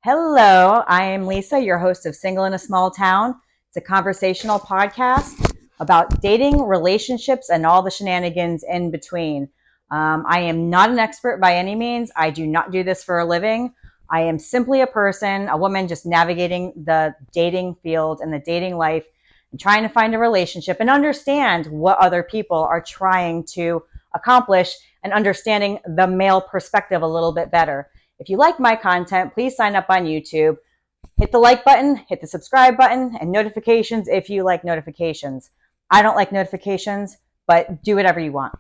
Hello, I am Lisa, your host of Single in a Small Town. It's a conversational podcast about dating, relationships, and all the shenanigans in between. I am not an expert by any means. I do not do this for a living. I am simply a person, a woman just navigating the dating field and the dating life and trying to find a relationship and understand what other people are trying to accomplish and understanding the male perspective a little bit better. If you like my content, please sign up on YouTube. Hit the like button, hit the subscribe button, and notifications if you like notifications. I don't like notifications, but do whatever you want.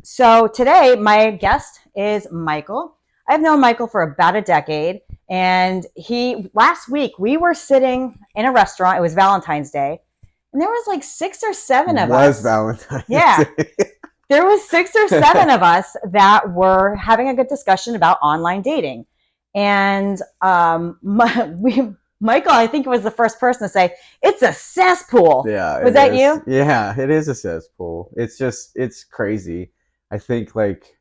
So today, my guest is Michael. I've known Michael for about a decade, and last week we were sitting in a restaurant. It was Valentine's Day, and there was like 6 or 7 of us. It was Valentine's Day. There was 6 or 7 of us that were having a good discussion about online dating. And Michael, I think, was the first person to say, it's a cesspool. Yeah. Was that you? Yeah, it is a cesspool. It's crazy. I think like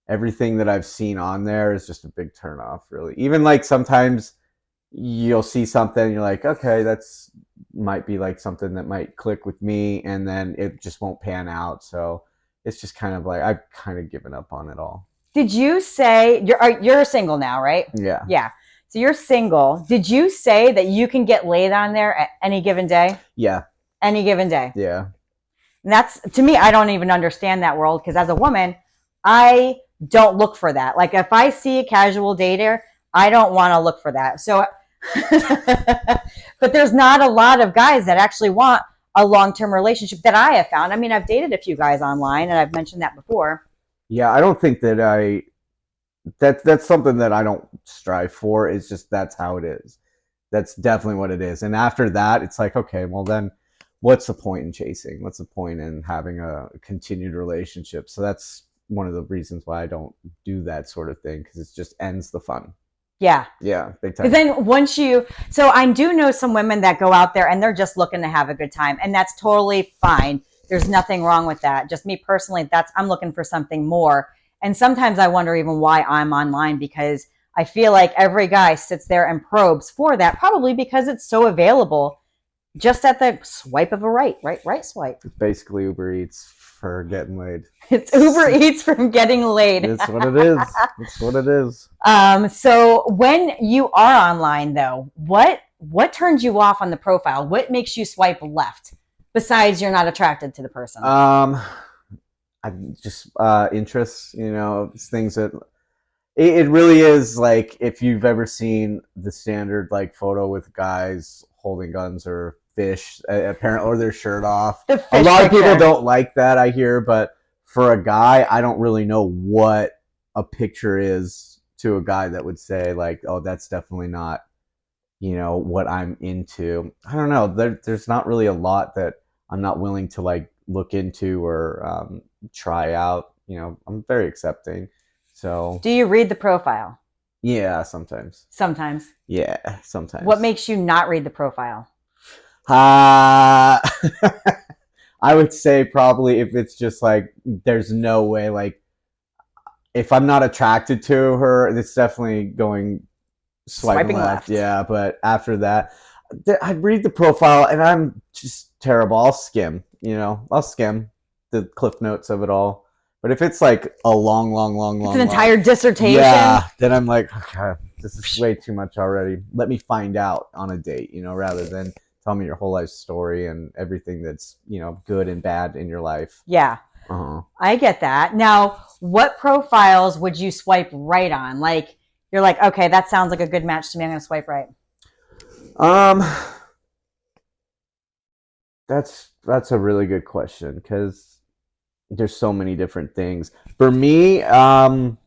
everything that I've seen on there is just a big turnoff, really. Even like sometimes you'll see something and you're like, okay, that's might be like something that might click with me, and then it just won't pan out. So it's just kind of like I've kind of given up on it all. Did you say you're single now, right? Yeah. Yeah. So you're single. Did you say that you can get laid on there at any given day? Yeah. Any given day. Yeah. And that's, to me, I don't even understand that world, because as a woman, I don't look for that. Like if I see a casual dater, I don't want to look for that. So, but there's not a lot of guys that actually want a long-term relationship that I have found. I mean, I've dated a few guys online, and I've mentioned that before. Yeah, I don't think that that's something that I don't strive for. It's just that's how it is. That's definitely what it is. And after that, it's like, okay, well then what's the point in chasing? What's the point in having a continued relationship? So that's one of the reasons why I don't do that sort of thing, because it just ends the fun. Yeah. Yeah, big time. Because then so I do know some women that go out there and they're just looking to have a good time, and that's totally fine. There's nothing wrong with that. Just me personally, I'm looking for something more. And sometimes I wonder even why I'm online, because I feel like every guy sits there and probes for that, probably because it's so available just at the swipe of a right swipe. It's basically Uber Eats for getting laid. It's Uber Eats from getting laid. It's what it is. It's what it is. So when you are online, though, what turns you off on the profile? What makes you swipe left, besides you're not attracted to the person? I just interests. It's things that it really is like, if you've ever seen the standard like photo with guys holding guns or fish, apparently, or their shirt off. A lot of people don't like that, I hear, but for a guy, I don't really know what a picture is to a guy that would say like, oh, that's definitely not, what I'm into. I don't know. There's not really a lot that I'm not willing to like look into or try out. I'm very accepting. So do you read the profile? Yeah, sometimes. Sometimes. Yeah, sometimes. What makes you not read the profile? I would say probably if it's just like, there's no way, like if I'm not attracted to her, it's definitely going swiping left. Yeah, but after that, I'd read the profile, and I'm just terrible. I'll skim the cliff notes of it all. But if it's like a long, it's an entire dissertation. Yeah, then I'm like, okay, this is way too much already. Let me find out on a date, rather than tell me your whole life story and everything that's, good and bad in your life. Yeah. I get that. Now, what profiles would you swipe right on? Like, you're like, okay, that sounds like a good match to me. I'm going to swipe right. That's a really good question, because there's so many different things. For me, I'd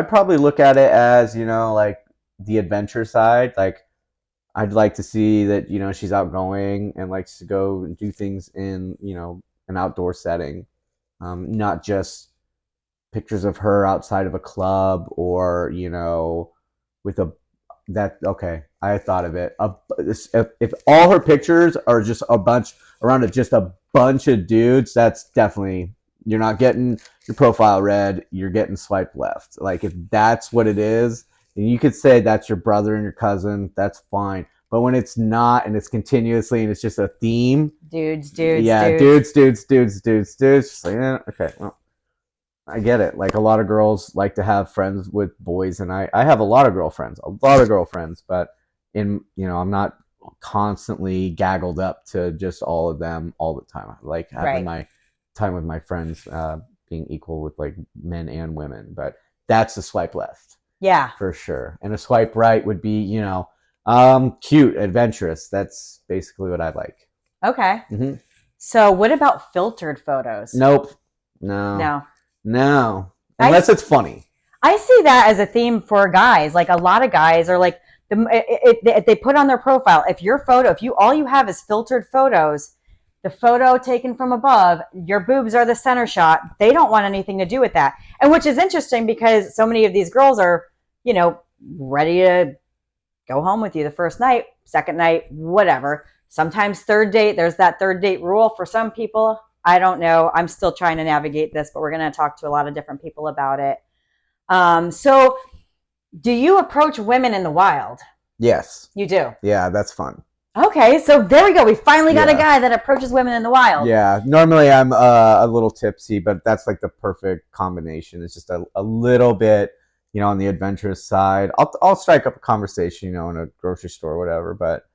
probably look at it as, like the adventure side. Like, I'd like to see that, she's outgoing and likes to go and do things in, an outdoor setting. Not just pictures of her outside of a club or, with I thought of it. If all her pictures are just just a bunch of dudes, that's definitely, you're not getting your profile read, you're getting swiped left. Like, if that's what it is, And you could say that's your brother and your cousin. That's fine. But when it's not, and it's continuously, and it's just a theme, Dudes. yeah, dudes. Just like, okay, well, I get it. Like a lot of girls like to have friends with boys, and I have a lot of girlfriends, but I'm not constantly gaggled up to just all of them all the time. I like having Right. my time with my friends being equal with like men and women, but that's a swipe left. Yeah. For sure. And a swipe right would be, cute, adventurous. That's basically what I like. Okay. Mm-hmm. So what about filtered photos? Nope. No. Unless it's funny. I see that as a theme for guys. Like a lot of guys are like, if they put on their profile, if all you have is filtered photos, the photo taken from above, your boobs are the center shot. They don't want anything to do with that. And which is interesting because so many of these girls are, ready to go home with you the first night, second night, whatever. Sometimes third date, there's that third date rule for some people. I don't know. I'm still trying to navigate this, but we're going to talk to a lot of different people about it. So do you approach women in the wild? Yes. You do? Yeah, that's fun. Okay, so there we go. We finally got a guy that approaches women in the wild. Yeah, normally I'm a little tipsy, but that's like the perfect combination. It's just a little bit, on the adventurous side. I'll strike up a conversation, in a grocery store or whatever, but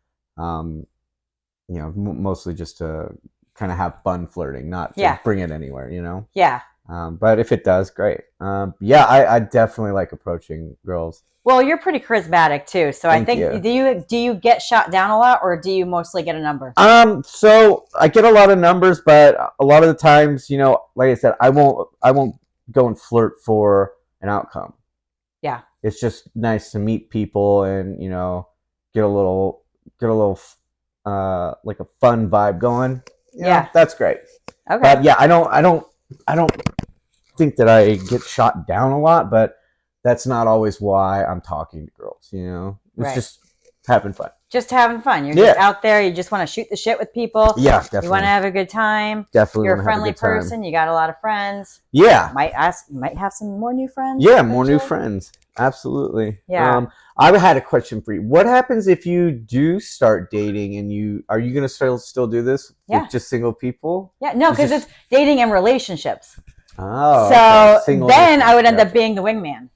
mostly just to kind of have fun flirting, not to bring it anywhere, Yeah. But if it does, great. I definitely like approaching girls. Well, you're pretty charismatic too, so I think do you get shot down a lot, or do you mostly get a number? So I get a lot of numbers, but a lot of the times, like I said, I won't go and flirt for an outcome. Yeah, it's just nice to meet people and get a little like a fun vibe going. That's great. Okay, but yeah, I don't think that I get shot down a lot, but that's not always why I'm talking to girls, It's just having fun. Just having fun. You're just out there. You just want to shoot the shit with people. Yeah, definitely. You want to have a good time. Definitely. You're a friendly person. You got a lot of friends. Yeah. Might have some more new friends. Yeah, more new friends. Absolutely. Yeah. I had a question for you. What happens if you do start dating and are you going to still do this with just single people? Yeah, no, because it's dating and relationships. Oh, so then I would end up being the wingman.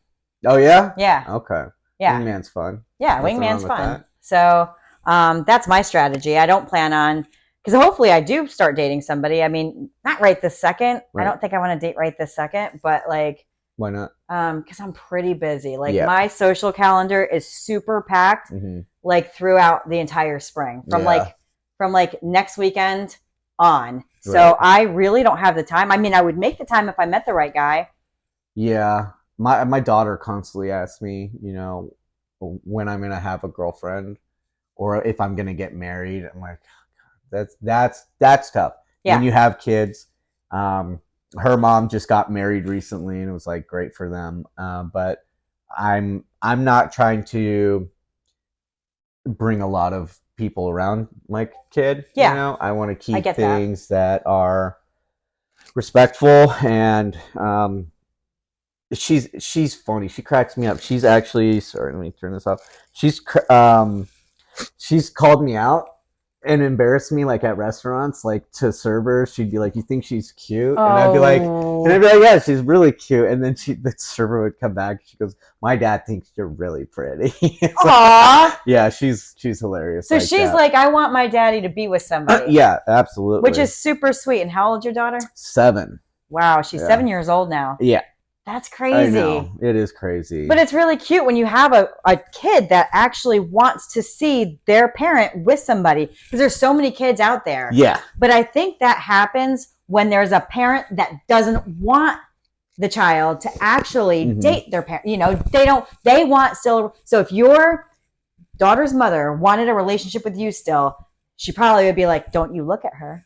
Oh yeah? Yeah. Okay. Yeah. Wingman's fun. Yeah, wingman's fun. So that's my strategy. I don't plan on, because hopefully I do start dating somebody. I mean, not right this second. Right. I don't think I want to date right this second, but like. Why not? Because I'm pretty busy. Like my social calendar is super packed, like throughout the entire spring from like next weekend on. So I really don't have the time. I mean, I would make the time if I met the right guy. Yeah. My daughter constantly asks me, when I'm gonna have a girlfriend or if I'm gonna get married. I'm like, that's tough. Yeah. When you have kids, her mom just got married recently and it was like great for them. But I'm not trying to bring a lot of people around my kid. Yeah. I want to keep things that are respectful and she's funny. She cracks me up. She's actually sorry. Let me turn this off. She's called me out and embarrassed me like at restaurants, like to servers. She'd be like, "You think she's cute?" And I'd be like, "Yeah, she's really cute." And then the server would come back. She goes, "My dad thinks you're really pretty." Aww. Yeah, she's hilarious. So she's like, "I want my daddy to be with somebody." Yeah, absolutely. Which is super sweet. And how old's your daughter? 7. Wow, she's 7 years old now. Yeah. That's crazy. I know. It is crazy. But it's really cute when you have a kid that actually wants to see their parent with somebody. Because there's so many kids out there. Yeah. But I think that happens when there's a parent that doesn't want the child to actually date their parent. They want still. So if your daughter's mother wanted a relationship with you still, she probably would be like, "Don't you look at her."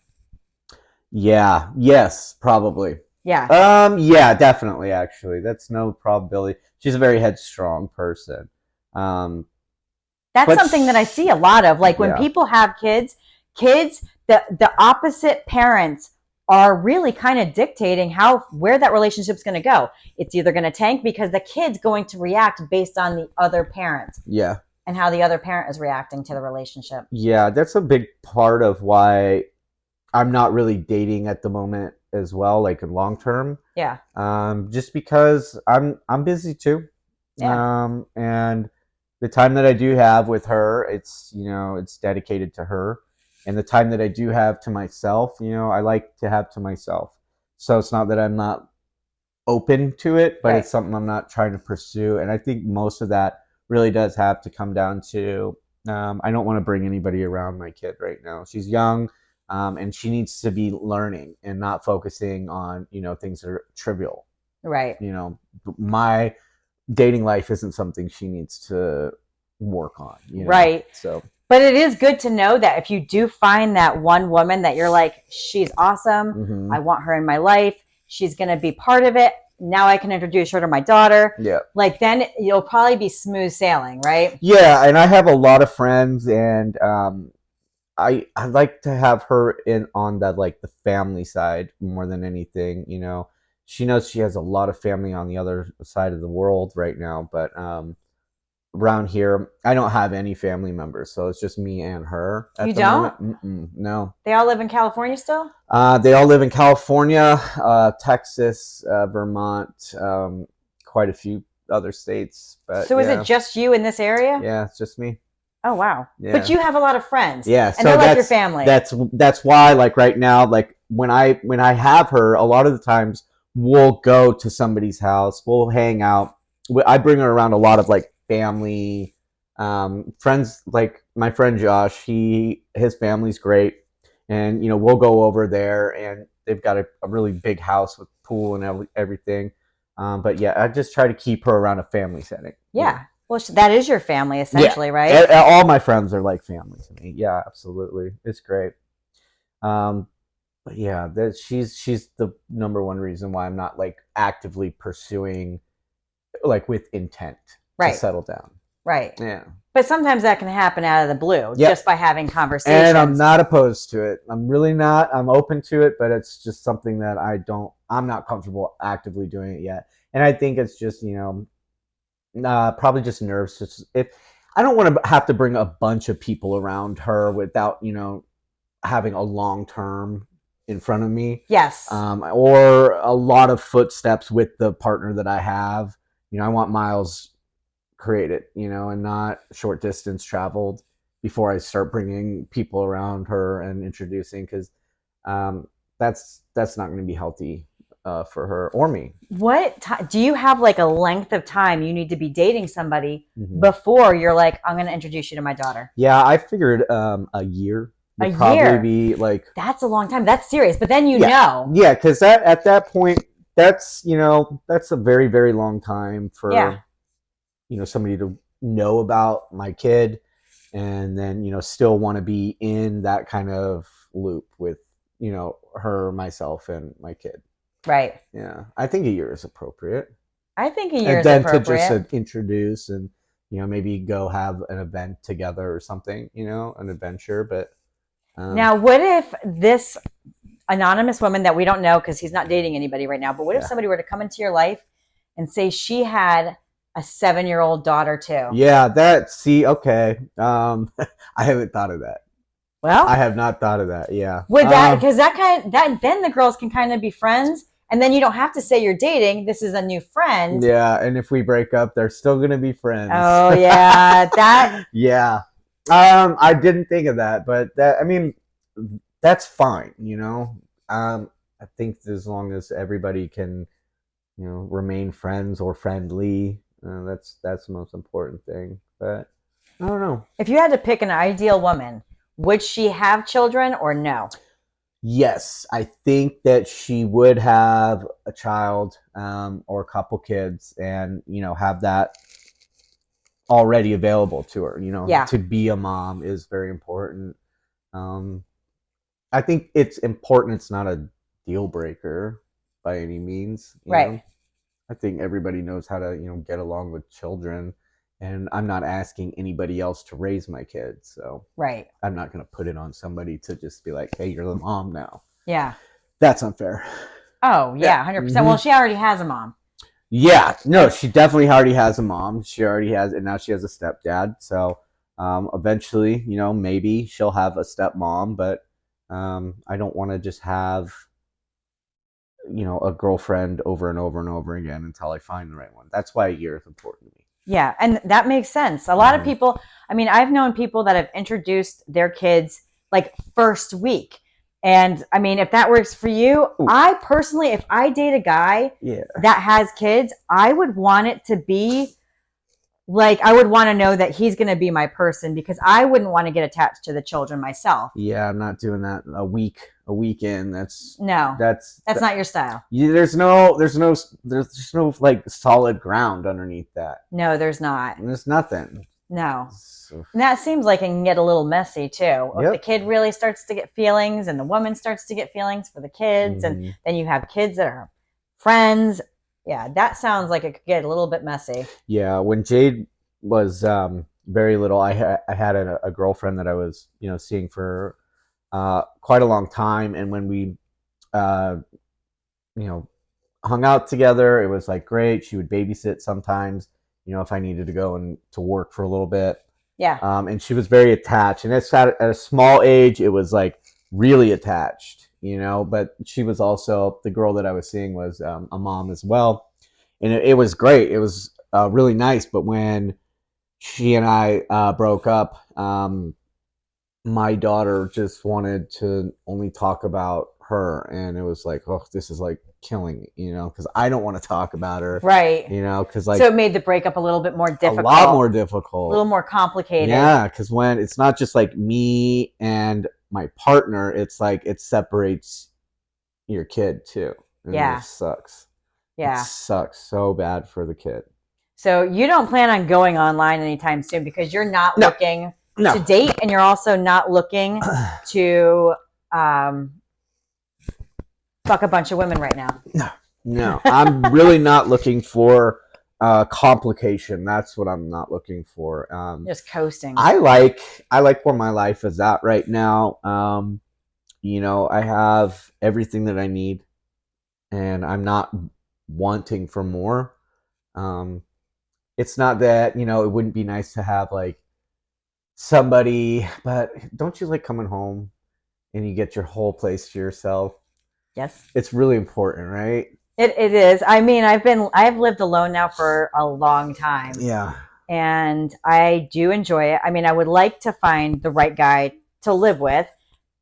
Yeah. Yes, probably. Yeah. Yeah, definitely. Actually, that's no probability. She's a very headstrong person. That's something that I see a lot of. Like when people have kids, the opposite parents are really kind of dictating where that relationship's going to go. It's either going to tank because the kid's going to react based on the other parent. Yeah. And how the other parent is reacting to the relationship. Yeah, that's a big part of why I'm not really dating at the moment as well, like in long term. Yeah. Just because I'm busy too. Yeah. And the time that I do have with her, it's dedicated to her. And the time that I do have to myself, I like to have to myself. So it's not that I'm not open to it, but Right. it's something I'm not trying to pursue. And I think most of that really does have to come down to I don't want to bring anybody around my kid right now. She's young, and she needs to be learning and not focusing on things that are trivial. Right. My dating life isn't something she needs to work on. Right. So. But it is good to know that if you do find that one woman that you're like, she's awesome, Mm-hmm. I want her in my life, she's going to be part of it. Now I can introduce her to my daughter. Yeah. Like then you'll probably be smooth sailing, right? Yeah, and I have a lot of friends, and I like to have her in on that, like the family side more than anything. She knows she has a lot of family on the other side of the world right now, but around here I don't have any family members, so it's just me and her at You the don't? moment. No. They all live in California still? They all live in California, Texas, Vermont, quite a few other states. But So is it just you in this area? Yeah, it's just me. Oh wow. Yeah. But you have a lot of friends. Yeah, and so they're like your family. That's why, like right now, like when I have her, a lot of the times we'll go to somebody's house, we'll hang out. I bring her around a lot of like family, friends. Like my friend Josh, his family's great, and we'll go over there, and they've got a really big house with pool and everything. But yeah, I just try to keep her around a family setting. Yeah. Well, that is your family essentially, Yeah. right? All my friends are like family to me. Yeah, absolutely. It's great. But yeah, she's the number one reason why I'm not like actively pursuing, like with intent to settle down. Right. Yeah. But sometimes that can happen out of the blue, just by having conversations. And I'm not opposed to it. I'm really not. I'm open to it, but it's just something that I'm not comfortable actively doing it yet. And I think it's just, probably just nerves. Just if I don't want to have to bring a bunch of people around her without, having a long term in front of me. Yes. Or a lot of footsteps with the partner that I have. I want miles created, and not short distance traveled before I start bringing people around her and introducing, because that's not going to be healthy for her or me. Do you have like a length of time you need to be dating somebody before you're like, I'm going to introduce you to my daughter? Yeah, I figured a year would probably be like. That's a long time. That's serious. But then know. Yeah, because at that point, that's a very, very long time for somebody to know about my kid, and then still want to be in that kind of loop with her, myself, and my kid. Right. Yeah, I think a year is appropriate. I think a year is appropriate. And then to just introduce and maybe go have an event together or something, an adventure. But now, what if this anonymous woman that we don't know, because he's not dating anybody right now, but what if somebody were to come into your life and say she had a 7-year-old daughter too? Yeah, okay. I haven't thought of that. Well, I have not thought of that. Yeah. With that, because then the girls can kind of be friends, and then you don't have to say you're dating. This is a new friend. Yeah, and if we break up, they're still gonna be friends. Oh yeah, that. Yeah. I didn't think of that, but that's fine. I think as long as everybody can, remain friends or friendly, that's the most important thing. But I don't know. If you had to pick an ideal woman, would she have children or no? Yes, I think that she would have a child, or a couple kids, and have that already available to her. To be a mom is very important. I think it's important. It's not a deal breaker by any means. Right. I think everybody knows how to get along with children, and I'm not asking anybody else to raise my kids. So right. I'm not going to put it on somebody to just be like, hey, you're the mom now. Yeah. That's unfair. Oh, yeah, 100%. Well, she already has a mom. Yeah, no, she definitely already has a mom. She already has, and now she has a stepdad. So eventually, maybe she'll have a stepmom, but I don't want to just have, a girlfriend over and over and over again until I find the right one. That's why a year is important to me. Yeah, and that makes sense. A lot of people, I mean, I've known people that have introduced their kids like first week. And I mean, if that works for you, Ooh. I personally, if I date a guy that has kids, I would want it to be like, I would want to know that he's going to be my person because I wouldn't want to get attached to the children myself. Yeah, I'm not doing that a weekend. That's not your style. There's no like solid ground underneath that. No, there's not. There's nothing. No. So. And that seems like it can get a little messy too. If the kid really starts to get feelings and the woman starts to get feelings for the kids, and then you have kids that are friends. Yeah, that sounds like it could get a little bit messy. Yeah, when Jade was very little, I had a girlfriend that I was, seeing for quite a long time, and when we, hung out together, it was like great. She would babysit sometimes, if I needed to go and to work for a little bit. Yeah. And she was very attached, and at a small age, it was like really attached. But she was also, the girl that I was seeing was a mom as well. And it was great. It was really nice. But when she and I broke up, my daughter just wanted to only talk about her. And it was like, oh, this is like killing me, because I don't want to talk about her. Right. Because like. So it made the breakup a little bit more difficult. A lot more difficult. A little more complicated. Yeah, because when it's not just like me and my partner, it's like it separates your kid too. And it sucks. Yeah. It sucks so bad for the kid. So you don't plan on going online anytime soon because you're not looking to date, and you're also not looking to fuck a bunch of women right now. No. I'm really not looking for complication. That's what I'm not looking for. Just coasting. I like where my life is at right now. I have everything that I need, and I'm not wanting for more. It's not that, it wouldn't be nice to have like somebody, but don't you like coming home and you get your whole place to yourself? Yes. It's really important, right? It is. I mean, I've lived alone now for a long time. Yeah. And I do enjoy it. I mean, I would like to find the right guy to live with.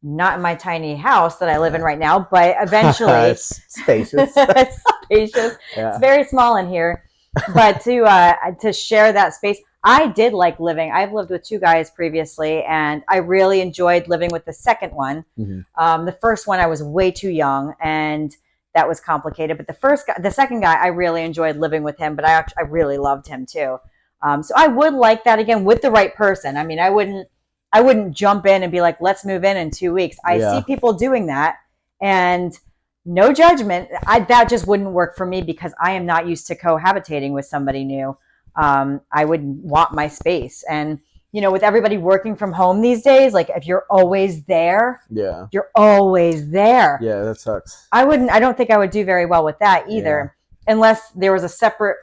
Not in my tiny house that I live in right now, but eventually. It's spacious. It's spacious. Yeah. It's very small in here. But to share that space, I did like living. I've lived with two guys previously, and I really enjoyed living with the second one. Mm-hmm. The first one, I was way too young, and that was complicated. But the second guy, I really enjoyed living with him, but I really loved him too. So I would like that again with the right person. I mean, I wouldn't jump in and be like, let's move in 2 weeks. I see people doing that, and no judgment. That just wouldn't work for me because I am not used to cohabitating with somebody new. I would want my space. And, with everybody working from home these days, like if you're always there, you're always there. Yeah, that sucks. I don't think I would do very well with that either, unless there was a separate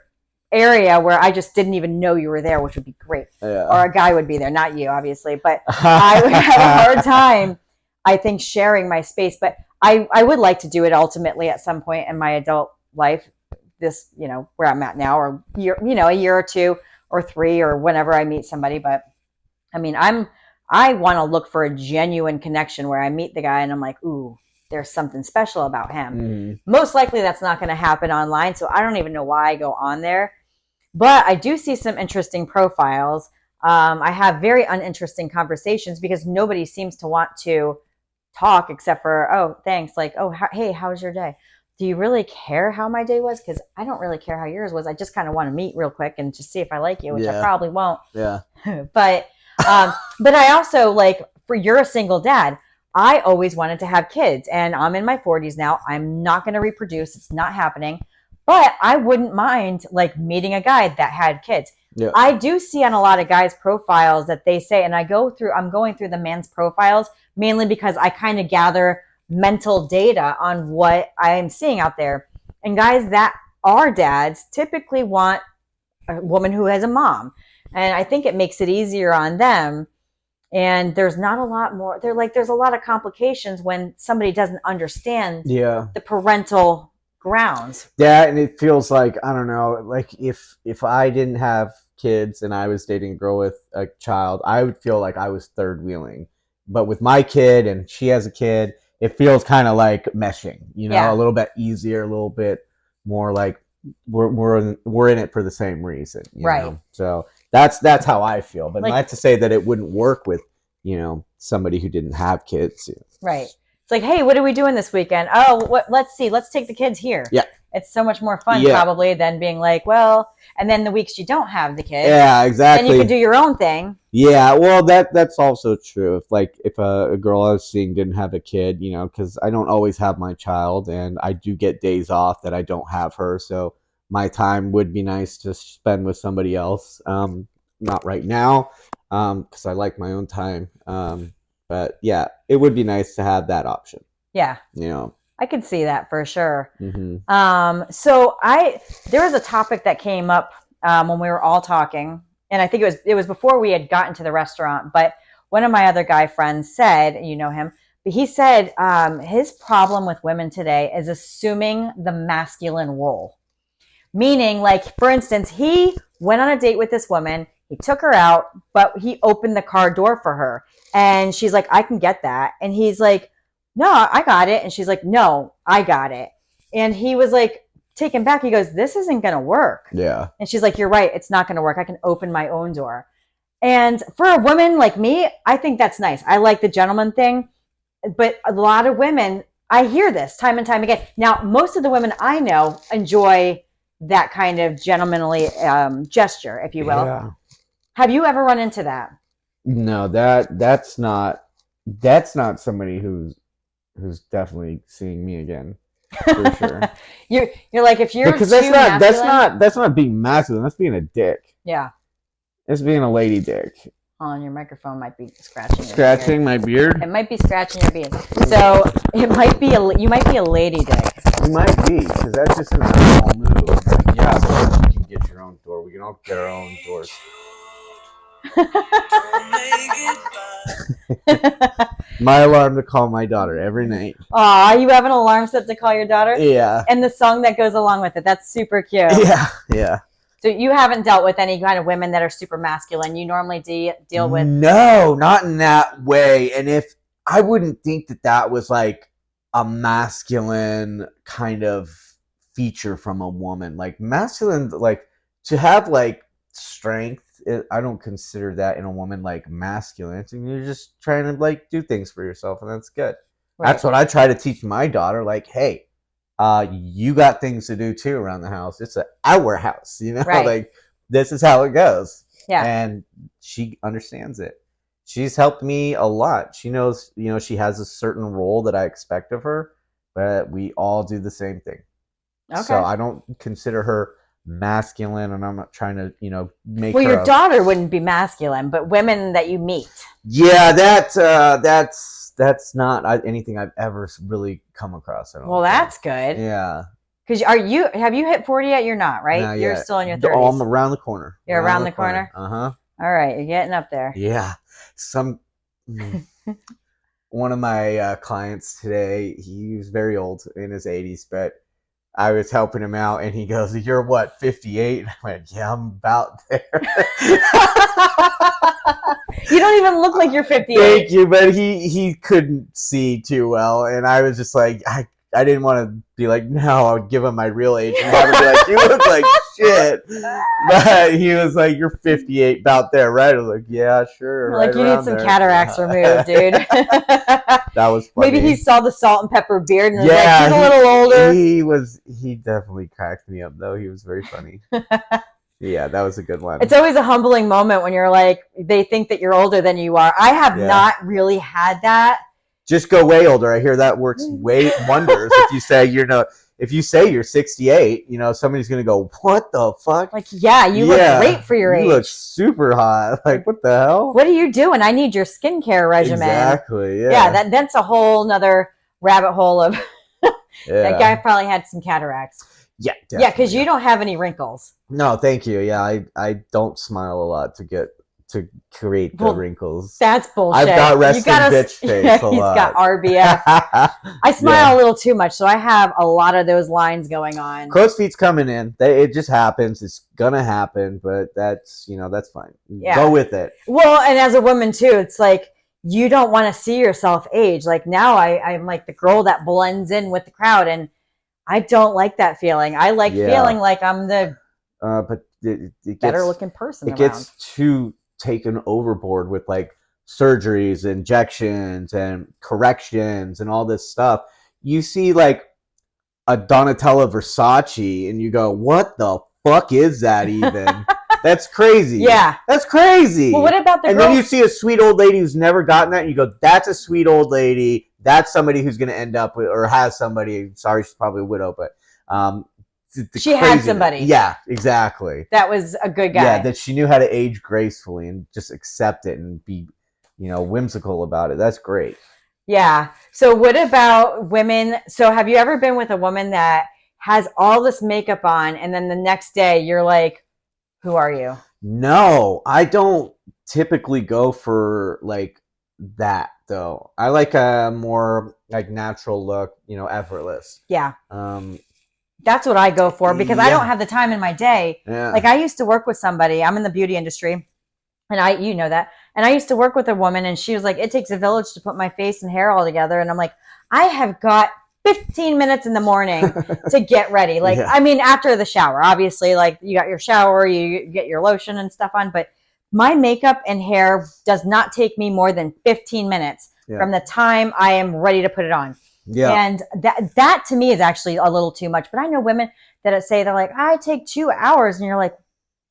area where I just didn't even know you were there, which would be great. Yeah. Or a guy would be there, not you, obviously, but I would have a hard time, I think, sharing my space. But I would like to do it ultimately at some point in my adult life, this, where I'm at now, or a year or 2 or 3 or whenever I meet somebody. But I mean, I want to look for a genuine connection where I meet the guy and I'm like, ooh, there's something special about him. Mm. Most likely that's not going to happen online. So I don't even know why I go on there, but I do see some interesting profiles. I have very uninteresting conversations because nobody seems to want to talk except for, oh, thanks. Like, oh, hey, how's your day? Do you really care how my day was? Because I don't really care how yours was. I just kind of want to meet real quick and just see if I like you, which I probably won't. Yeah. But I also, like, you're a single dad. I always wanted to have kids, and I'm in my 40s now. I'm not going to reproduce. It's not happening. But I wouldn't mind, like, meeting a guy that had kids. Yeah. I do see on a lot of guys' profiles that they say, and I'm going through the man's profiles mainly because I kind of gather mental data on what I'm seeing out there. And guys that are dads typically want a woman who has a mom. And I think it makes it easier on them. And there's not a lot more. There's a lot of complications when somebody doesn't understand the parental grounds. Yeah, and it feels like, I don't know, like if I didn't have kids and I was dating a girl with a child, I would feel like I was third wheeling. But with my kid and she has a kid, it feels kind of like meshing, a little bit easier, a little bit more like we're in it for the same reason, right? Know? So that's how I feel. But not to say that it wouldn't work with somebody who didn't have kids, right? It's like, hey, what are we doing this weekend? Oh, let's see, let's take the kids here. Yeah, it's so much more fun probably than being like, well, and then the weeks you don't have the kids, yeah, exactly, then you can do your own thing. Yeah, well, that's also true. If a girl I was seeing didn't have a kid, because I don't always have my child, and I do get days off that I don't have her, so my time would be nice to spend with somebody else. Not right now, because I like my own time. But yeah, it would be nice to have that option. Yeah, I could see that for sure. Mm-hmm. So there was a topic that came up when we were all talking. And I think it was before we had gotten to the restaurant, but one of my other guy friends said, you know him, but he said his problem with women today is assuming the masculine role. Meaning, like, for instance, he went on a date with this woman, he took her out, but he opened the car door for her. And she's like, I can get that. And he's like, no, I got it. And she's like, no, I got it. And he was like, taken back. He goes, this isn't going to work. Yeah. And she's like, you're right. It's not going to work. I can open my own door. And for a woman like me, I think that's nice. I like the gentleman thing. But a lot of women, I hear this time and time again. Now, most of the women I know enjoy that kind of gentlemanly gesture, if you will. Yeah. Have you ever run into that? No, that's not somebody who's definitely seeing me again. For sure. You're like, if you're because that's not being masculine, that's being a dick. Yeah. It's being a lady dick. On your microphone might be scratching my beard. It might be scratching your beard. So you might be a lady dick. You might be, because that's just an animal move. Like, yeah, but you can get your own door. We can all get our own doors. My alarm to call my daughter every night. Aw, you have an alarm set to call your daughter? Yeah. And the song that goes along with it. That's super cute. Yeah. So you haven't dealt with any kind of women that are super masculine. You normally deal with... No, not in that way. And if I wouldn't think that was like a masculine kind of feature from a woman. Like masculine, like to have like strength, I don't consider that in a woman like masculine. You're just trying to like do things for yourself, and that's good. Right. That's what I try to teach my daughter. Like, hey, you got things to do too around the house. It's our house, right. Like this is how it goes. Yeah. And she understands it. She's helped me a lot. She knows, she has a certain role that I expect of her, but we all do the same thing. Okay. So I don't consider her masculine, and I'm not trying to, make her. Well, your daughter wouldn't be masculine, but women that you meet. Yeah, that's not anything I've ever really come across. Well, that's good. Yeah. Because have you hit 40 yet? You're not, right? Not You're yet. Still in your 30s. Oh, I'm around the corner. You're around the corner? Uh-huh. All right, you're getting up there. Yeah. One of my clients today, he was very old, in his 80s, but I was helping him out, and he goes, "You're what, 58?" And I went, "Yeah, I'm about there." You don't even look like you're 58. Thank you, but he couldn't see too well, and I was just like, I didn't want to be like, no, I would give him my real age and have him be like, you look like shit. But he was like, you're 58, about there, right? I was like, yeah, sure. Like, you need some cataracts removed, dude. That was funny. Maybe he saw the salt and pepper beard and was like, he's a little older. He definitely cracked me up, though. He was very funny. Yeah, that was a good one. It's always a humbling moment when you're like, they think that you're older than you are. I have not really had that. Just go way older. I hear that works way wonders. If you say you're 68, somebody's gonna go, what the fuck? Like, yeah, you look great for your age. You look super hot. Like, what the hell? What are you doing? I need your skincare regimen. Exactly. Yeah. Yeah, that's a whole nother rabbit hole of Yeah. that guy probably had some cataracts. Yeah, definitely. Yeah, because you don't have any wrinkles. No, thank you. Yeah, I don't smile a lot to create the wrinkles. That's bullshit. I've got resting bitch face a He's lot. got RBF. I smile a little too much, so I have a lot of those lines going on. Crow's feet's coming in. It just happens. It's gonna happen, but that's that's fine. Yeah. Go with it. Well, and as a woman too, it's like you don't want to see yourself age. Like now I'm like the girl that blends in with the crowd, and I don't like that feeling. I like feeling like I'm the but it better looking person It gets too taken overboard with like surgeries, injections, and corrections and all this stuff. You see like a Donatella Versace and you go, what the fuck is that even? That's crazy. Yeah. That's crazy. Well, what about the girls? Then you see a sweet old lady who's never gotten that and you go, that's a sweet old lady. That's somebody who's going to end up with, or has somebody, sorry, she's probably a widow, but she had somebody. Yeah, exactly. That was a good guy. Yeah, that she knew how to age gracefully and just accept it and be, whimsical about it. That's great. Yeah. So what about women? So have you ever been with a woman that has all this makeup on and then the next day you're like, who are you? No, I don't typically go for like that though. I like a more like natural look, effortless. Yeah. That's what I go for because I don't have the time in my day. Yeah. Like I used to work with somebody, I'm in the beauty industry and you know that. And I used to work with a woman and she was like, it takes a village to put my face and hair all together. And I'm like, I have got 15 minutes in the morning to get ready. Like, I mean, after the shower, obviously, like you got your shower, you get your lotion and stuff on, but my makeup and hair does not take me more than 15 minutes from the time I am ready to put it on. Yeah. And that to me is actually a little too much. But I know women that say they're like, I take 2 hours, and you're like,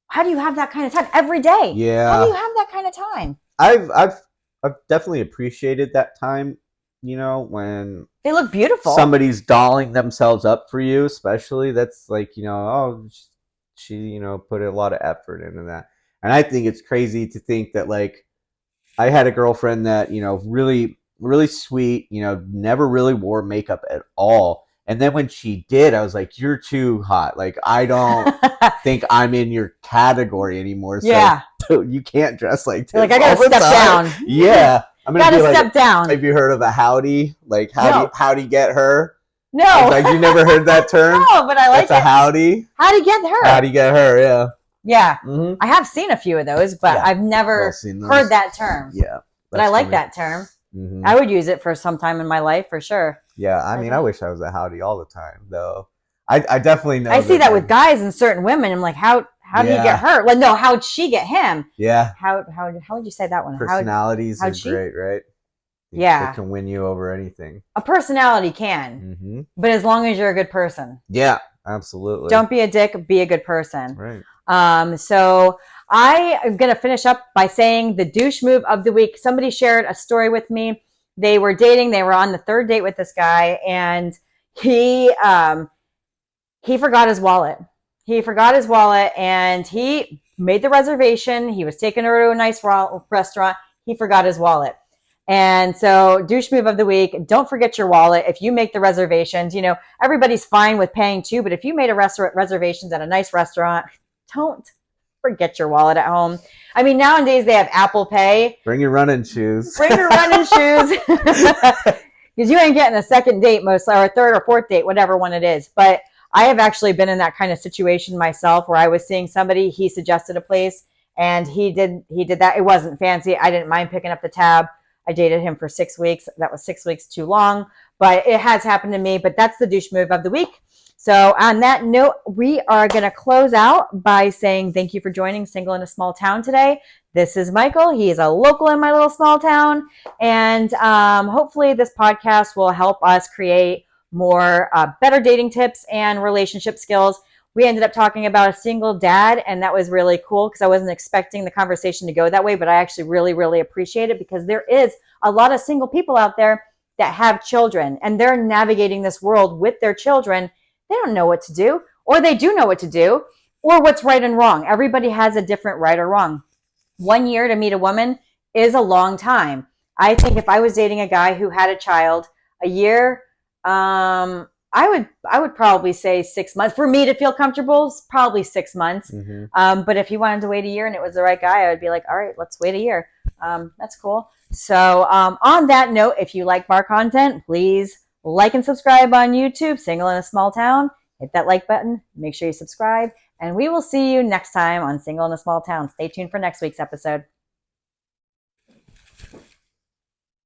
how do you have that kind of time every day? Yeah. How do you have that kind of time? I've definitely appreciated that time, when they look beautiful. Somebody's dolling themselves up for you, especially. That's like, she put a lot of effort into that. And I think it's crazy to think that like I had a girlfriend that, really really sweet, never really wore makeup at all. And then when she did, I was like, you're too hot. Like, I don't think I'm in your category anymore. So you can't dress like this. Like, I gotta step down. Yeah. I'm gonna step down. Have you heard of a howdy? Like, howdy get her? No. Like, you never heard that term? No, but I like it. It's a howdy. Howdy get her. Howdy get her, yeah. Yeah. Mm-hmm. I have seen a few of those, but I've never heard that term. Yeah. But I like that term. Mm-hmm. I would use it for some time in my life for sure. Yeah, I mean, I wish I was a howdy all the time, though. I definitely know. I see that with guys and certain women. I'm like, how do you get her? Like, no, how'd she get him? Yeah. How would you say that one? Personalities are great, right? Yeah. It can win you over anything. A personality can, but as long as you're a good person. Yeah, absolutely. Don't be a dick. Be a good person. Right. So I am going to finish up by saying the douche move of the week. Somebody shared a story with me. They were dating. They were on the third date with this guy, and he forgot his wallet. He forgot his wallet, and he made the reservation. He was taking her to a nice restaurant. He forgot his wallet. And so douche move of the week, don't forget your wallet. If you make the reservations, everybody's fine with paying too, but if you made a reservations at a nice restaurant, don't forget your wallet at home. I mean, nowadays they have Apple Pay. Bring your running shoes. Bring your running shoes. Because you ain't getting a second date or a third or fourth date, whatever one it is. But I have actually been in that kind of situation myself where I was seeing somebody, he suggested a place and he did that. It wasn't fancy. I didn't mind picking up the tab. I dated him for 6 weeks. That was 6 weeks too long, but it has happened to me. But that's the douche move of the week. So on that note, we are going to close out by saying thank you for joining Single in a Small Town today. This is Michael. He is a local in my little small town. And hopefully this podcast will help us create more better dating tips and relationship skills. We ended up talking about a single dad, and that was really cool because I wasn't expecting the conversation to go that way, but I actually really, really appreciate it because there is a lot of single people out there that have children, and they're navigating this world with their children. They don't know what to do, or they do know what to do, or what's right and wrong. Everybody has a different right or wrong. 1 year to meet a woman is a long time. I think if I was dating a guy who had a child, A year. I would probably say 6 months. For me to feel comfortable, it's probably 6 months. But if you wanted to wait a year and it was the right guy, I would be like, all right, let's wait a year. That's cool. So on that note, if you like our content, please like and subscribe on YouTube, Single in a Small Town. Hit that like button. Make sure you subscribe. And we will see you next time on Single in a Small Town. Stay tuned for next week's episode.